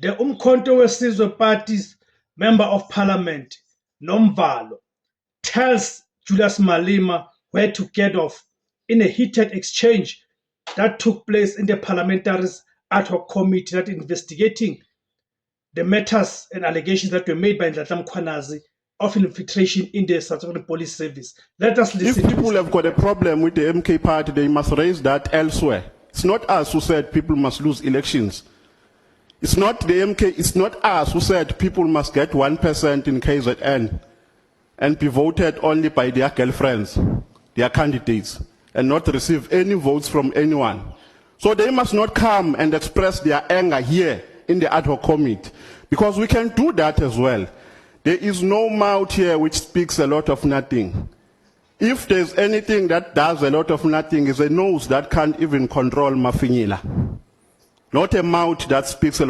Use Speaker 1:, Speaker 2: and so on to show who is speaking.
Speaker 1: The Umkhonto weSizwe Party's Member of Parliament, Nomvalo, tells Julius Malema where to get off in a heated exchange that took place in the parliamentary ad hoc committee that investigating the matters and allegations that were made by Nhlanhla Mkhwanazi of infiltration in the South African Police Service. Let us listen.
Speaker 2: If people have got a problem with the MK party, they must raise that elsewhere. It's not us who said people must lose elections. It's not the MK, it's not us who said people must get 1% in KZN and be voted only by their girlfriends, their candidates, and not receive any votes from anyone. So they must not come and express their anger here in the ad hoc committee, because we can do that as well. There is no mouth here which speaks a lot of nothing. If there's anything that does a lot of nothing, is a nose that can't even control Mafinyila. Not a mouth that speaks a lot